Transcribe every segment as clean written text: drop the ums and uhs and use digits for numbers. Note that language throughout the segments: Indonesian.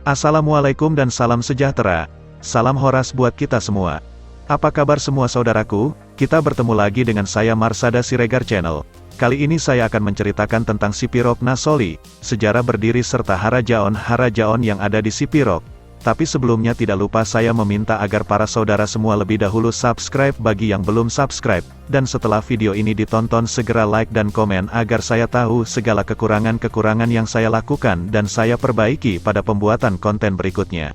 Assalamualaikum dan salam sejahtera. Salam Horas buat kita semua. Apa kabar semua saudaraku? Kita bertemu lagi dengan saya Marsada Siregar Channel. Kali ini saya akan menceritakan tentang Sipirok Nasoli, sejarah berdiri serta harajaon yang ada di Sipirok. Tapi sebelumnya tidak lupa saya meminta agar para saudara semua lebih dahulu subscribe bagi yang belum subscribe, dan setelah video ini ditonton segera like dan komen agar saya tahu segala kekurangan-kekurangan yang saya lakukan dan saya perbaiki pada pembuatan konten berikutnya.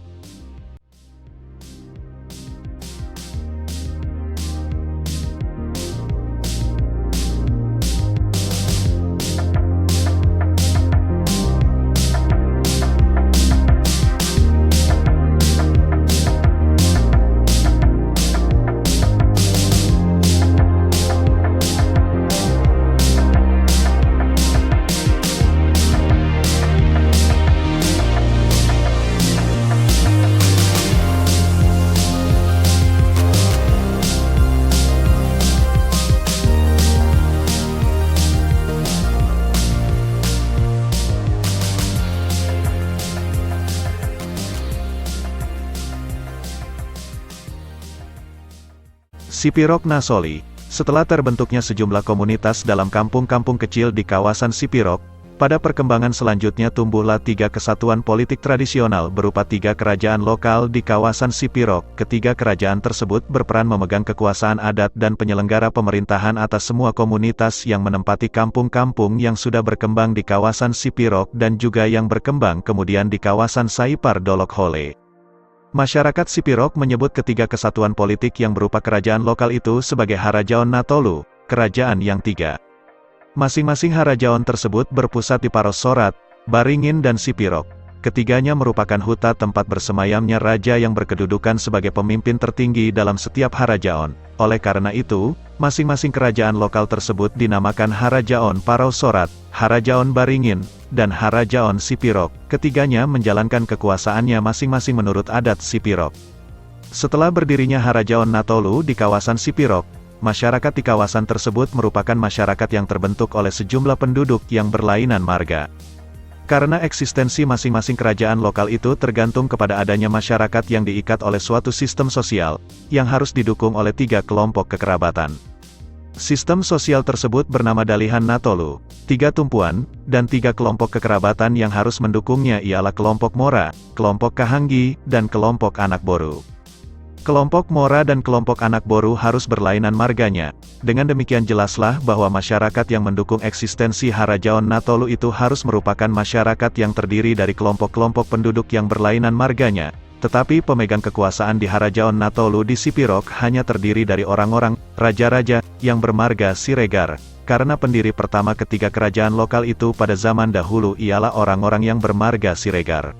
Sipirok Nasoli. Setelah terbentuknya sejumlah komunitas dalam kampung-kampung kecil di kawasan Sipirok, pada perkembangan selanjutnya tumbuhlah 3 kesatuan politik tradisional berupa 3 kerajaan lokal di kawasan Sipirok. Ketiga kerajaan tersebut berperan memegang kekuasaan adat dan penyelenggara pemerintahan atas semua komunitas yang menempati kampung-kampung yang sudah berkembang di kawasan Sipirok dan juga yang berkembang kemudian di kawasan Saipar Dolok Hole. Masyarakat Sipirok menyebut ketiga kesatuan politik yang berupa kerajaan lokal itu sebagai Harajaon Natolu, kerajaan yang 3. Masing-masing Harajaon tersebut berpusat di Parosorat, Baringin dan Sipirok. Ketiganya merupakan huta tempat bersemayamnya raja yang berkedudukan sebagai pemimpin tertinggi dalam setiap Harajaon. Oleh karena itu, masing-masing kerajaan lokal tersebut dinamakan Harajaon Parosorat, Harajaon Baringin, dan Harajaon Sipirok. Ketiganya menjalankan kekuasaannya masing-masing menurut adat Sipirok. Setelah berdirinya Harajaon Natolu di kawasan Sipirok, masyarakat di kawasan tersebut merupakan masyarakat yang terbentuk oleh sejumlah penduduk yang berlainan marga. Karena eksistensi masing-masing kerajaan lokal itu tergantung kepada adanya masyarakat yang diikat oleh suatu sistem sosial, yang harus didukung oleh 3 kelompok kekerabatan. Sistem sosial tersebut bernama Dalihan Natolu, 3 tumpuan, dan 3 kelompok kekerabatan yang harus mendukungnya ialah kelompok Mora, kelompok Kahanggi, dan kelompok Anak Boru. Kelompok Mora dan kelompok Anak Boru harus berlainan marganya. Dengan demikian jelaslah bahwa masyarakat yang mendukung eksistensi Harajaon Natolu itu harus merupakan masyarakat yang terdiri dari kelompok-kelompok penduduk yang berlainan marganya. Tetapi pemegang kekuasaan di Harajaon Natolu di Sipirok hanya terdiri dari orang-orang, raja-raja, yang bermarga Siregar. Karena pendiri pertama ketiga kerajaan lokal itu pada zaman dahulu ialah orang-orang yang bermarga Siregar.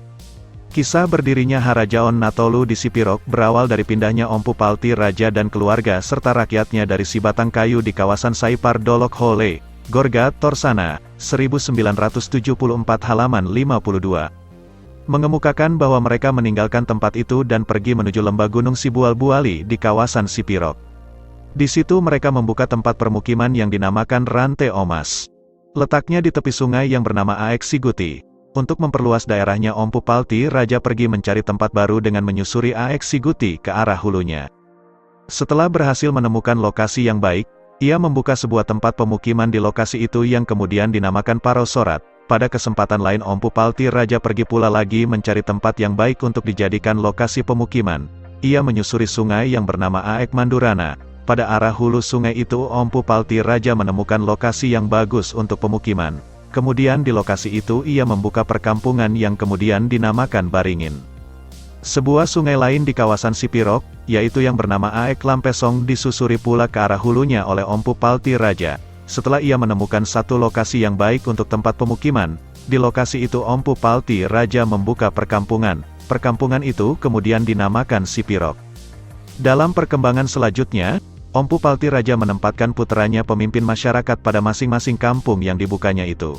Kisah berdirinya Harajaon Natolu di Sipirok berawal dari pindahnya Ompu Palti Raja dan keluarga serta rakyatnya dari Sibatang Kayu di kawasan Saipar Dolok Hole, Gorga, Torsana, 1974 halaman 52. Mengemukakan bahwa mereka meninggalkan tempat itu dan pergi menuju lembah Gunung Sibual-Buali di kawasan Sipirok. Di situ mereka membuka tempat permukiman yang dinamakan Rante Omas. Letaknya di tepi sungai yang bernama Aek Siguti. Untuk memperluas daerahnya Ompu Palti Raja pergi mencari tempat baru dengan menyusuri Aek Siguti ke arah hulunya. Setelah berhasil menemukan lokasi yang baik, ia membuka sebuah tempat pemukiman di lokasi itu yang kemudian dinamakan Parosorat. Pada kesempatan lain Ompu Palti Raja pergi pula lagi mencari tempat yang baik untuk dijadikan lokasi pemukiman. Ia menyusuri sungai yang bernama Aek Mandurana. Pada arah hulu sungai itu Ompu Palti Raja menemukan lokasi yang bagus untuk pemukiman. Kemudian di lokasi itu ia membuka perkampungan yang kemudian dinamakan Baringin. Sebuah sungai lain di kawasan Sipirok, yaitu yang bernama Aek Lampesong disusuri pula ke arah hulunya oleh Ompu Palti Raja. Setelah ia menemukan satu lokasi yang baik untuk tempat pemukiman, di lokasi itu Ompu Palti Raja membuka perkampungan. Perkampungan itu kemudian dinamakan Sipirok. Dalam perkembangan selanjutnya, Ompu Palti Raja menempatkan puteranya pemimpin masyarakat pada masing-masing kampung yang dibukanya itu.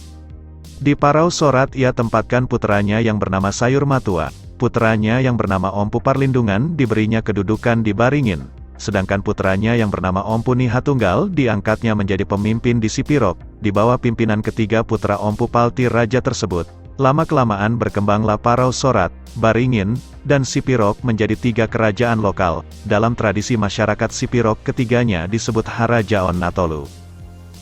Di Parosorat ia tempatkan puteranya yang bernama Sayur Matua. Puteranya yang bernama Ompu Parlindungan diberinya kedudukan di Baringin. Sedangkan putranya yang bernama Ompu Nihatunggal diangkatnya menjadi pemimpin di Sipirok. Di bawah pimpinan ketiga putra Ompu Palti Raja tersebut, Lama-kelamaan berkembanglah Parau Sorat, Baringin, dan Sipirok menjadi 3 kerajaan lokal. Dalam tradisi masyarakat Sipirok ketiganya disebut Harajaon Natolu.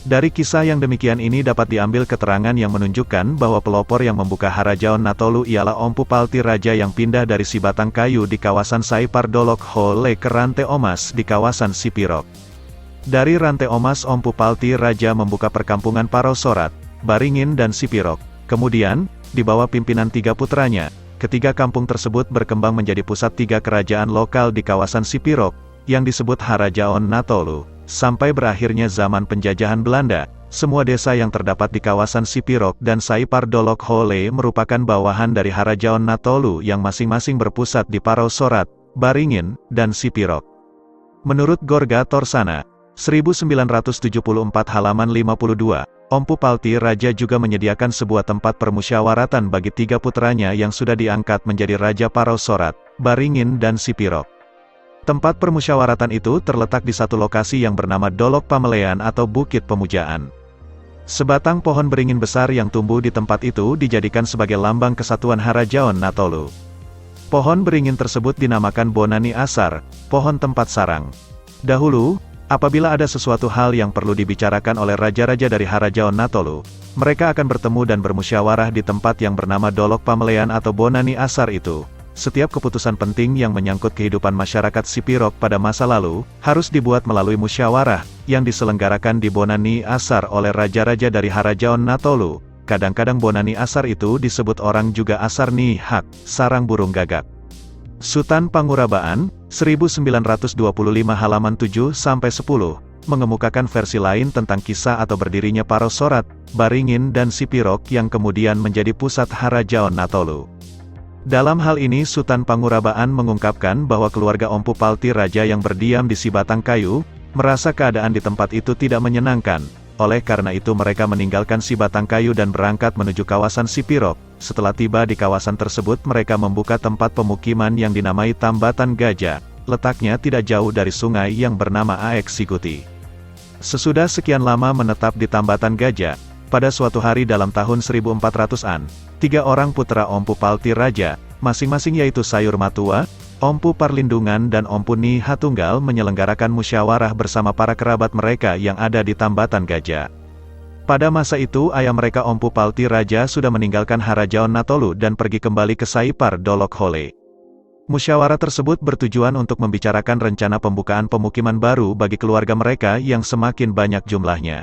Dari kisah yang demikian ini dapat diambil keterangan yang menunjukkan bahwa pelopor yang membuka Harajaon Natolu ialah Ompu Palti Raja yang pindah dari si batang kayu di kawasan Saipar Dolok Hole ke Rantai Omas di kawasan Sipirok. Dari Rantai Omas Ompu Palti Raja membuka perkampungan Parau Sorat, Baringin dan Sipirok. Kemudian, di bawah pimpinan 3 putranya, ketiga kampung tersebut berkembang menjadi pusat 3 kerajaan lokal di kawasan Sipirok, yang disebut Harajaon Natolu. Sampai berakhirnya zaman penjajahan Belanda, semua desa yang terdapat di kawasan Sipirok dan Saipar Dolok Hole merupakan bawahan dari Harajaon Natolu yang masing-masing berpusat di Parau Sorat, Baringin, dan Sipirok. Menurut Gorga Torsana, 1974 halaman 52, Ompu Palti Raja juga menyediakan sebuah tempat permusyawaratan bagi 3 putranya yang sudah diangkat menjadi Raja Parau Sorat, Baringin dan Sipirok. Tempat permusyawaratan itu terletak di satu lokasi yang bernama Dolok Pamelean atau Bukit Pemujaan. Sebatang pohon beringin besar yang tumbuh di tempat itu dijadikan sebagai lambang kesatuan Harajaon Natolu. Pohon beringin tersebut dinamakan Bonani Asar, pohon tempat sarang. Dahulu, apabila ada sesuatu hal yang perlu dibicarakan oleh raja-raja dari Harajaon Natolu, mereka akan bertemu dan bermusyawarah di tempat yang bernama Dolok Pamelean atau Bonani Asar itu. Setiap keputusan penting yang menyangkut kehidupan masyarakat Sipirok pada masa lalu, harus dibuat melalui musyawarah, yang diselenggarakan di Bonani Asar oleh raja-raja dari Harajaon Natolu. Kadang-kadang Bonani Asar itu disebut orang juga Asar Ni Hak, sarang burung gagak. Sutan Pangurabaan, 1925 halaman 7-10, mengemukakan versi lain tentang kisah atau berdirinya Parau Sorat, Baringin dan Sipirok yang kemudian menjadi pusat Harajaon Natolu. Dalam hal ini Sutan Pangurabaan mengungkapkan bahwa keluarga Ompu Palti Raja yang berdiam di si batang kayu, merasa keadaan di tempat itu tidak menyenangkan. Oleh karena itu mereka meninggalkan si batang kayu dan berangkat menuju kawasan Sipirok. Setelah tiba di kawasan tersebut mereka membuka tempat pemukiman yang dinamai Tambatan Gajah. Letaknya tidak jauh dari sungai yang bernama Aek Siguti. Sesudah sekian lama menetap di Tambatan Gajah, pada suatu hari dalam tahun 1400-an, 3 orang putra Ompu Palti Raja, masing-masing yaitu Sayur Matua, Ompu Parlindungan dan Ompu Ni Hatunggal menyelenggarakan musyawarah bersama para kerabat mereka yang ada di Tambatan Gajah. Pada masa itu ayah mereka Ompu Palti Raja sudah meninggalkan Harajaon Natolu dan pergi kembali ke Saipar Dolok Hole. Musyawarah tersebut bertujuan untuk membicarakan rencana pembukaan pemukiman baru bagi keluarga mereka yang semakin banyak jumlahnya.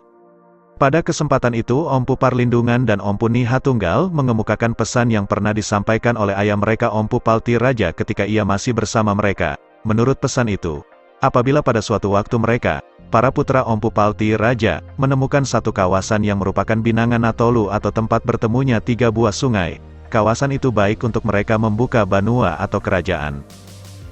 Pada kesempatan itu Ompu Parlindungan dan Ompu Ni Hatunggal mengemukakan pesan yang pernah disampaikan oleh ayah mereka Ompu Palti Raja ketika ia masih bersama mereka. Menurut pesan itu, apabila pada suatu waktu mereka, para putra Ompu Palti Raja, menemukan satu kawasan yang merupakan binangan Natolu atau tempat bertemunya 3 buah sungai, kawasan itu baik untuk mereka membuka banua atau kerajaan.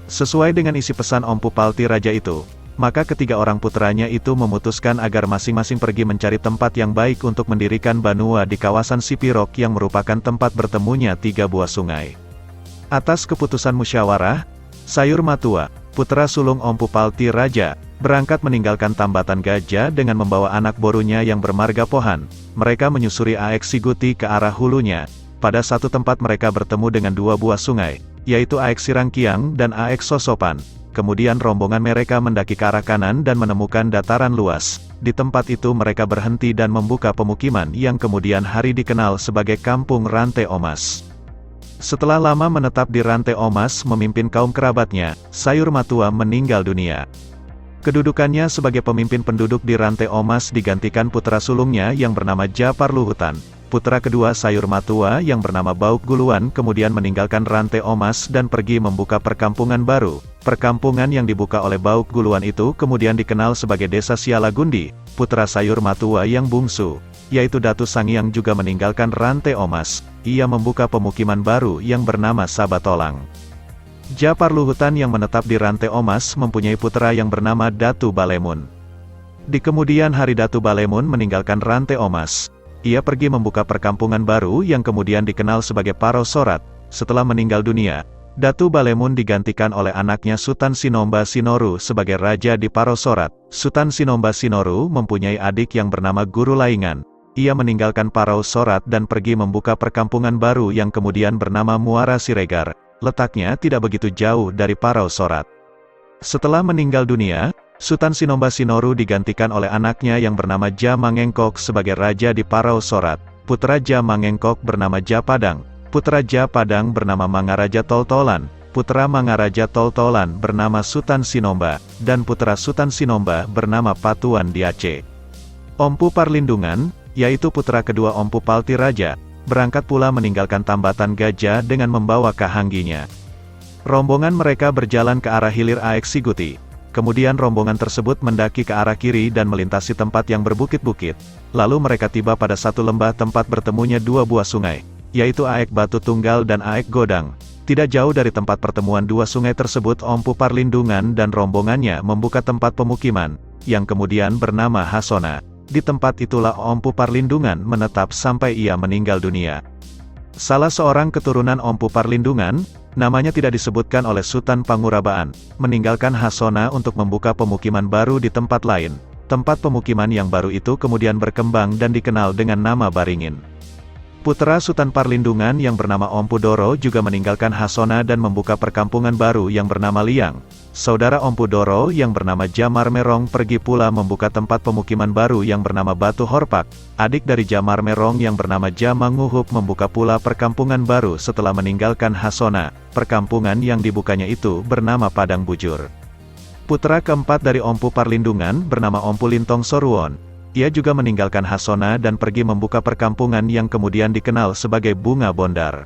Sesuai dengan isi pesan Ompu Palti Raja itu, maka ketiga orang putranya itu memutuskan agar masing-masing pergi mencari tempat yang baik untuk mendirikan banua di kawasan Sipirok yang merupakan tempat bertemunya 3 buah sungai. Atas keputusan musyawarah, Sayur Matua, putra sulung Ompu Palti Raja, berangkat meninggalkan Tambatan Gajah dengan membawa anak borunya yang bermarga Pohan. Mereka menyusuri Aek Siguti ke arah hulunya. Pada satu tempat mereka bertemu dengan 2 buah sungai, yaitu Aek Sirangkiang dan Aek Sosopan. Kemudian rombongan mereka mendaki ke arah kanan dan menemukan dataran luas. Di tempat itu mereka berhenti dan membuka pemukiman yang kemudian hari dikenal sebagai Kampung Rantai Omas. Setelah lama menetap di Rantai Omas memimpin kaum kerabatnya, Sayur Matua meninggal dunia. Kedudukannya sebagai pemimpin penduduk di Rantai Omas digantikan putra sulungnya yang bernama Japar Luhutan. Putra kedua Sayur Matua yang bernama Bauk Guluan kemudian meninggalkan Rantai Omas dan pergi membuka perkampungan baru. Perkampungan yang dibuka oleh Bauk Guluan itu kemudian dikenal sebagai Desa Sialagundi. Putra Sayur Matua yang bungsu, yaitu Datu Sangiang juga meninggalkan Rantai Omas. Ia membuka pemukiman baru yang bernama Sabatolang. Japar Luhutan yang menetap di Rantai Omas mempunyai putra yang bernama Datu Balemun. Di kemudian hari Datu Balemun meninggalkan Rantai Omas. Ia pergi membuka perkampungan baru yang kemudian dikenal sebagai Parau Sorat. Setelah meninggal dunia, Datu Balemun digantikan oleh anaknya Sutan Sinomba Sinoru sebagai raja di Parau Sorat. Sutan Sinomba Sinoru mempunyai adik yang bernama Guru Laingan. ia meninggalkan Parau Sorat dan pergi membuka perkampungan baru yang kemudian bernama Muara Siregar. Letaknya tidak begitu jauh dari Parau Sorat. Setelah meninggal dunia, Sutan Sinomba Sinoru digantikan oleh anaknya yang bernama Ja Mangengkok sebagai raja di Parau Sorat. Putra Ja Mangengkok bernama Ja Padang, putra Ja Padang bernama Mangaraja Toltolan, putra Mangaraja Toltolan bernama Sutan Sinomba, dan putra Sutan Sinomba bernama Patuan di Aceh. Ompu Parlindungan, yaitu putra kedua Ompu Palti Raja, berangkat pula meninggalkan Tambatan Gajah dengan membawa kahangginya. Rombongan mereka berjalan ke arah hilir Aek Siguti. Kemudian rombongan tersebut mendaki ke arah kiri dan melintasi tempat yang berbukit-bukit. Lalu mereka tiba pada satu lembah tempat bertemunya dua buah sungai, yaitu Aek Batu Tunggal dan Aek Godang. Tidak jauh dari tempat pertemuan dua sungai tersebut Ompu Parlindungan dan rombongannya membuka tempat pemukiman, yang kemudian bernama Hasona. Di tempat itulah Ompu Parlindungan menetap sampai ia meninggal dunia. Salah seorang keturunan Ompu Parlindungan, namanya tidak disebutkan oleh Sutan Pangurabaan, meninggalkan Hasona untuk membuka pemukiman baru di tempat lain. Tempat pemukiman yang baru itu kemudian berkembang dan dikenal dengan nama Baringin. Putra Sutan Parlindungan yang bernama Ompu Doro juga meninggalkan Hasona dan membuka perkampungan baru yang bernama Liang. Saudara Ompu Doro yang bernama Jamar Merong pergi pula membuka tempat pemukiman baru yang bernama Batu Horpak. Adik dari Jamar Merong yang bernama Jamanguhup membuka pula perkampungan baru setelah meninggalkan Hasona. Perkampungan yang dibukanya itu bernama Padang Bujur. Putra keempat dari Ompu Parlindungan bernama Ompu Lintong Soruon. Ia juga meninggalkan Hasona dan pergi membuka perkampungan yang kemudian dikenal sebagai Bunga Bondar.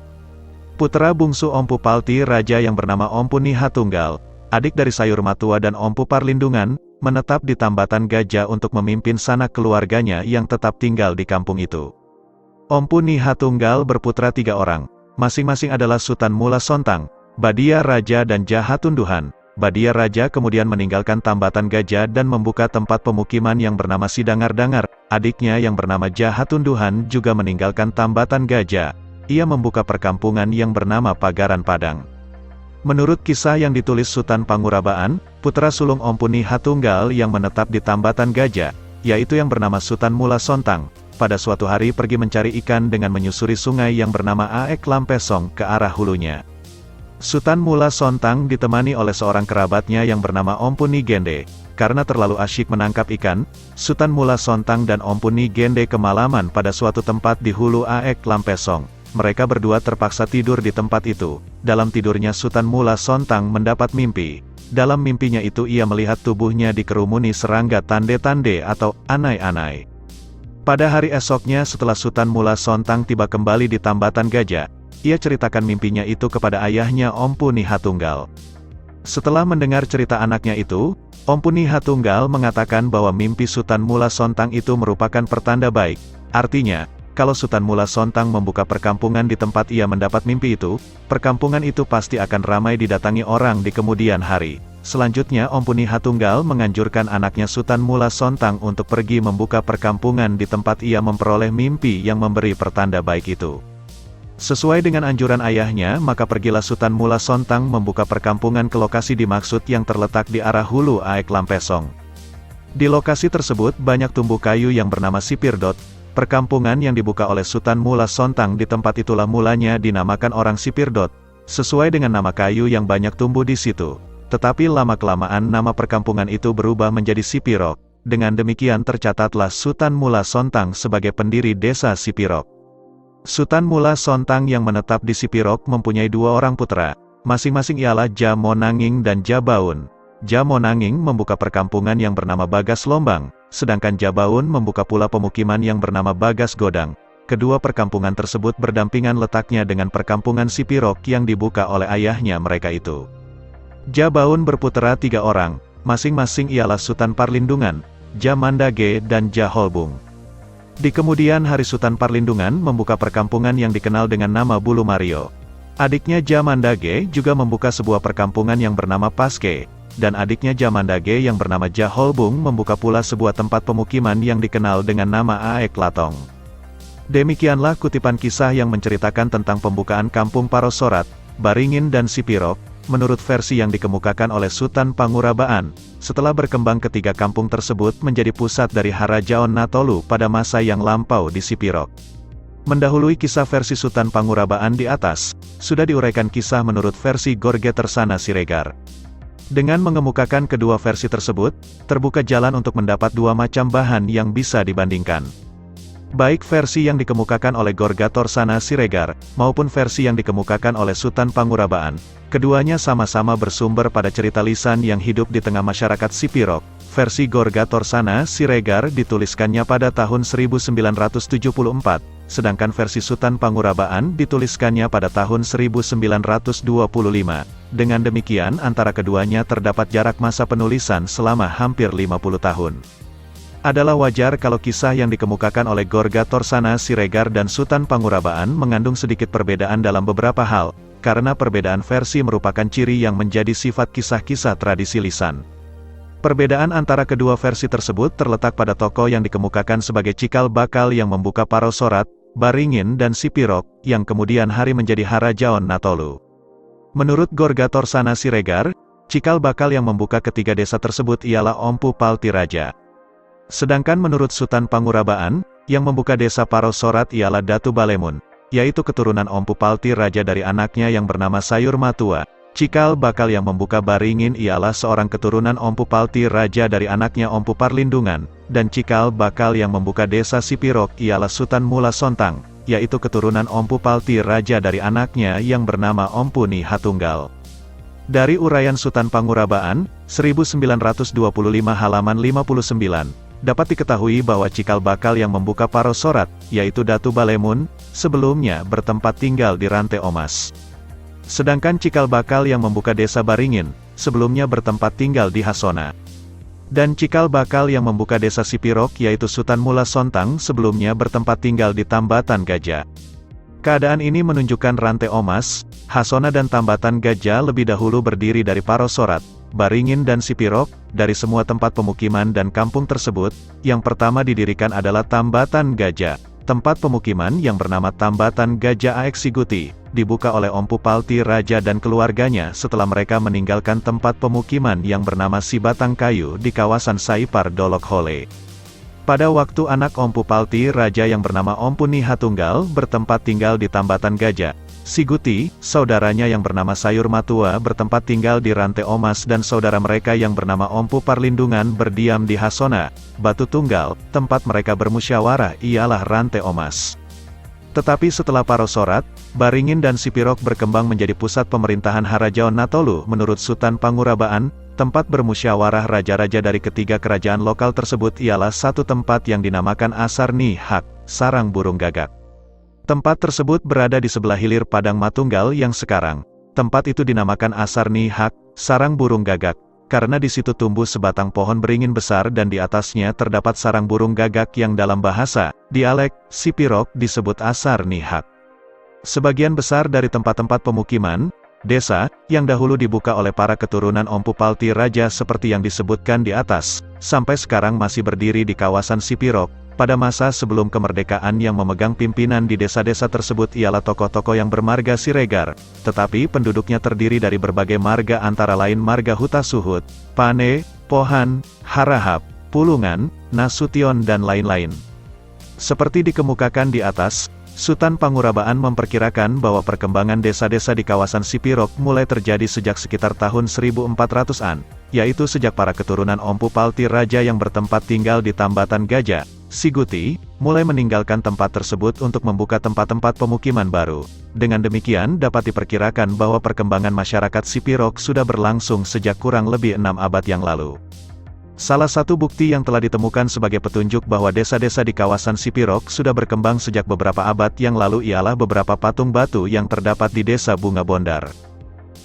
Putra bungsu Ompu Palti Raja yang bernama Ompu Niha Tunggal, adik dari Sayur Matua dan Ompu Parlindungan, menetap di Tambatan Gajah untuk memimpin sanak keluarganya yang tetap tinggal di kampung itu. Ompu Niha Tunggal berputra 3 orang, masing-masing adalah Sutan Mula Sontang, Badia Raja dan Jahatunduhan. Badia Raja kemudian meninggalkan Tambatan Gajah dan membuka tempat pemukiman yang bernama Sidangar-Dangar. Adiknya yang bernama Jahatunduhan juga meninggalkan Tambatan Gajah. Ia membuka perkampungan yang bernama Pagaran Padang. Menurut kisah yang ditulis Sutan Pangurabaan, putra sulung Ompu Niha Tunggal yang menetap di Tambatan Gajah, yaitu yang bernama Sutan Mula Sontang, pada suatu hari pergi mencari ikan dengan menyusuri sungai yang bernama Aek Lampesong ke arah hulunya. Sutan Mula Sontang ditemani oleh seorang kerabatnya yang bernama Ompu Nigende. Karena terlalu asyik menangkap ikan, Sutan Mula Sontang dan Ompu Nigende kemalaman pada suatu tempat di hulu Aek Lampesong. Mereka berdua terpaksa tidur di tempat itu. Dalam tidurnya Sutan Mula Sontang mendapat mimpi. Dalam mimpinya itu ia melihat tubuhnya dikerumuni serangga tande-tande atau anai-anai. Pada hari esoknya setelah Sutan Mula Sontang tiba kembali di Tambatan Gajah, ia ceritakan mimpinya itu kepada ayahnya Ompu Niha Tunggal. Setelah mendengar cerita anaknya itu, Ompu Niha Tunggal mengatakan bahwa mimpi Sutan Mula Sontang itu merupakan pertanda baik. Artinya, kalau Sutan Mula Sontang membuka perkampungan di tempat ia mendapat mimpi itu, perkampungan itu pasti akan ramai didatangi orang di kemudian hari. Selanjutnya Ompu Niha Tunggal menganjurkan anaknya Sutan Mula Sontang untuk pergi membuka perkampungan di tempat ia memperoleh mimpi yang memberi pertanda baik itu. Sesuai dengan anjuran ayahnya, maka pergilah Sutan Mula Sontang membuka perkampungan ke lokasi dimaksud yang terletak di arah hulu Aek Lampesong. Di lokasi tersebut banyak tumbuh kayu yang bernama Sipirdot. Perkampungan yang dibuka oleh Sutan Mula Sontang di tempat itulah mulanya dinamakan orang Sipirdot, sesuai dengan nama kayu yang banyak tumbuh di situ. Tetapi lama-kelamaan nama perkampungan itu berubah menjadi Sipirok. Dengan demikian tercatatlah Sutan Mula Sontang sebagai pendiri desa Sipirok. Sutan Mula Sontang yang menetap di Sipirok mempunyai 2 orang putra, masing-masing ialah Ja Monanging dan Ja Baun. Ja Monanging membuka perkampungan yang bernama Bagas Lombang, sedangkan Ja Baun membuka pula pemukiman yang bernama Bagas Godang. Kedua perkampungan tersebut berdampingan letaknya dengan perkampungan Sipirok yang dibuka oleh ayahnya mereka itu. Ja Baun berputra 3 orang, masing-masing ialah Sutan Parlindungan, Ja Mandage dan Ja Holbung. Di kemudian hari Sutan Parlindungan membuka perkampungan yang dikenal dengan nama Bulu Mario. Adiknya Ja Mandage juga membuka sebuah perkampungan yang bernama Paske, dan adiknya Ja Mandage yang bernama Ja Holbung membuka pula sebuah tempat pemukiman yang dikenal dengan nama Aek Latong. Demikianlah kutipan kisah yang menceritakan tentang pembukaan kampung Parau Sorat, Baringin dan Sipirok. menurut versi yang dikemukakan oleh Sutan Pangurabaan, setelah berkembang ketiga kampung tersebut menjadi pusat dari Harajaon Natolu pada masa yang lampau di Sipirok. Mendahului kisah versi Sutan Pangurabaan di atas, sudah diuraikan kisah menurut versi Gorge Tersana Siregar. Dengan mengemukakan kedua versi tersebut, terbuka jalan untuk mendapat dua macam bahan yang bisa dibandingkan. Baik versi yang dikemukakan oleh Gorge Tersana Siregar, maupun versi yang dikemukakan oleh Sutan Pangurabaan, keduanya sama-sama bersumber pada cerita lisan yang hidup di tengah masyarakat Sipirok. Versi Gorge Tersana Siregar dituliskannya pada tahun 1974, sedangkan versi Sutan Pangurabaan dituliskannya pada tahun 1925. Dengan demikian antara keduanya terdapat jarak masa penulisan selama hampir 50 tahun. Adalah wajar kalau kisah yang dikemukakan oleh Gorge Tersana Siregar dan Sutan Pangurabaan mengandung sedikit perbedaan dalam beberapa hal, karena perbedaan versi merupakan ciri yang menjadi sifat kisah-kisah tradisi lisan. Perbedaan antara kedua versi tersebut terletak pada tokoh yang dikemukakan sebagai cikal bakal yang membuka Parosorat, Baringin dan Sipirok, yang kemudian hari menjadi Harajaon Natolu. Menurut Gorge Tersana Siregar, cikal bakal yang membuka ketiga desa tersebut ialah Ompu Palti Raja. Sedangkan menurut Sutan Pangurabaan, yang membuka desa Parosorat ialah Datu Balemun, yaitu keturunan Ompu Palti Raja dari anaknya yang bernama Sayur Matua. Cikal bakal yang membuka Baringin ialah seorang keturunan Ompu Palti Raja dari anaknya Ompu Parlindungan, dan cikal bakal yang membuka desa Sipirok ialah Sutan Mula Sontang, yaitu keturunan Ompu Palti Raja dari anaknya yang bernama Ompu Ni Hatunggal. Dari uraian Sutan Pangurabaan, 1925 halaman 59, dapat diketahui bahwa cikal bakal yang membuka Parosorat, yaitu Datu Balemun, sebelumnya bertempat tinggal di Rantai Omas. Sedangkan cikal bakal yang membuka desa Baringin, sebelumnya bertempat tinggal di Hasona. Dan cikal bakal yang membuka desa Sipirok yaitu Sutan Mula Sontang sebelumnya bertempat tinggal di Tambatan Gajah. Keadaan ini menunjukkan Rantai Omas, Hasona dan Tambatan Gajah lebih dahulu berdiri dari Parosorat, Baringin dan Sipirok. Dari semua tempat pemukiman dan kampung tersebut, yang pertama didirikan adalah Tambatan Gajah. Tempat pemukiman yang bernama Tambatan Gajah Aeksiguti, dibuka oleh Ompu Palti Raja dan keluarganya setelah mereka meninggalkan tempat pemukiman yang bernama Sibatang Kayu di kawasan Saipar Dolok Hole. Pada waktu anak Ompu Palti Raja yang bernama Ompu Ni Hatunggal bertempat tinggal di Tambatan Gajah, Siguti, saudaranya yang bernama Sayur Matua bertempat tinggal di Rantai Omas dan saudara mereka yang bernama Ompu Parlindungan berdiam di Hasona, Batu Tunggal, tempat mereka bermusyawarah ialah Rantai Omas. Tetapi setelah Parosorat, Baringin dan Sipirok berkembang menjadi pusat pemerintahan Harajaon Natolu menurut Sutan Pangurabaan, tempat bermusyawarah raja-raja dari ketiga kerajaan lokal tersebut ialah satu tempat yang dinamakan Asar Ni Hak, Sarang Burung Gagak. Tempat tersebut berada di sebelah hilir Padang Matunggal yang sekarang. Tempat itu dinamakan Asar Ni Hak, Sarang Burung Gagak, karena di situ tumbuh sebatang pohon beringin besar dan di atasnya terdapat sarang burung gagak yang dalam bahasa, dialek, Sipirok disebut Asar Ni Hak. Sebagian besar dari tempat-tempat pemukiman, desa, yang dahulu dibuka oleh para keturunan Ompu Palti Raja seperti yang disebutkan di atas, sampai sekarang masih berdiri di kawasan Sipirok. Pada masa sebelum kemerdekaan yang memegang pimpinan di desa-desa tersebut ialah tokoh-tokoh yang bermarga Siregar, tetapi penduduknya terdiri dari berbagai marga antara lain marga Hutasuhut, Pane, Pohan, Harahap, Pulungan, Nasution dan lain-lain. Seperti dikemukakan di atas, Sutan Pangurabaan memperkirakan bahwa perkembangan desa-desa di kawasan Sipirok mulai terjadi sejak sekitar tahun 1400-an, yaitu sejak para keturunan Ompu Palti Raja yang bertempat tinggal di Tambatan Gajah, Siguti, mulai meninggalkan tempat tersebut untuk membuka tempat-tempat pemukiman baru. Dengan demikian dapat diperkirakan bahwa perkembangan masyarakat Sipirok sudah berlangsung sejak kurang lebih 6 abad yang lalu. Salah satu bukti yang telah ditemukan sebagai petunjuk bahwa desa-desa di kawasan Sipirok sudah berkembang sejak beberapa abad yang lalu ialah beberapa patung batu yang terdapat di desa Bunga Bondar.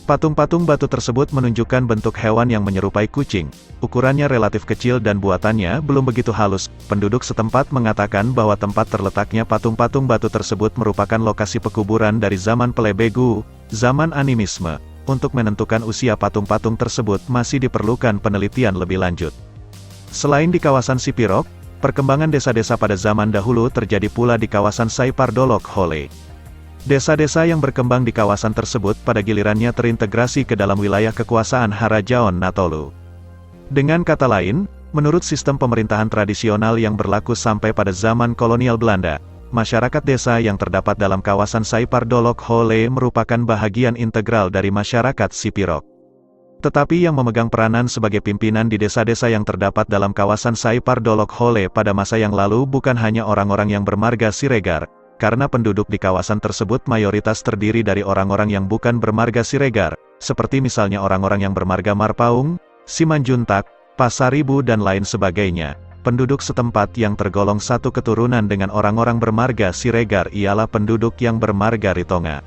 Patung-patung batu tersebut menunjukkan bentuk hewan yang menyerupai kucing. Ukurannya relatif kecil dan buatannya belum begitu halus. Penduduk setempat mengatakan bahwa tempat terletaknya patung-patung batu tersebut merupakan lokasi pekuburan dari zaman Pelebegu, zaman animisme. Untuk menentukan usia patung-patung tersebut masih diperlukan penelitian lebih lanjut. Selain di kawasan Sipirok, perkembangan desa-desa pada zaman dahulu terjadi pula di kawasan Saipar Dolok Hole. Desa-desa yang berkembang di kawasan tersebut pada gilirannya terintegrasi ke dalam wilayah kekuasaan Harajaon Natolu. Dengan kata lain, menurut sistem pemerintahan tradisional yang berlaku sampai pada zaman kolonial Belanda, masyarakat desa yang terdapat dalam kawasan Saipar Dolok Hole merupakan bahagian integral dari masyarakat Sipirok. Tetapi yang memegang peranan sebagai pimpinan di desa-desa yang terdapat dalam kawasan Saipar Dolok Hole pada masa yang lalu bukan hanya orang-orang yang bermarga Siregar, karena penduduk di kawasan tersebut mayoritas terdiri dari orang-orang yang bukan bermarga Siregar, seperti misalnya orang-orang yang bermarga Marpaung, Simanjuntak, Pasaribu dan lain sebagainya. Penduduk setempat yang tergolong satu keturunan dengan orang-orang bermarga Siregar ialah penduduk yang bermarga Ritonga.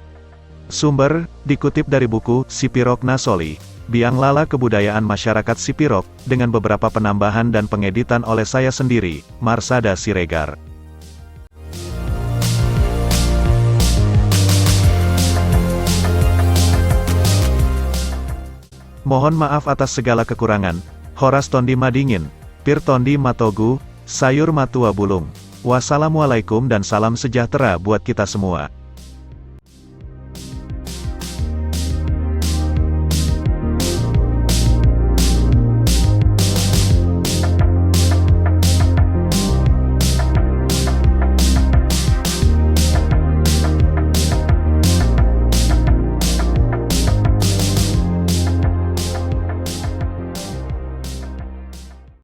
Sumber, dikutip dari buku Sipirok Nasoli, Biang Lala Kebudayaan Masyarakat Sipirok, dengan beberapa penambahan dan pengeditan oleh saya sendiri, Marsada Siregar. Mohon maaf atas segala kekurangan. Horas Tondi Madingin, Pir Tondi Matogu, Sayur Matua Bulung. Wassalamualaikum dan salam sejahtera buat kita semua.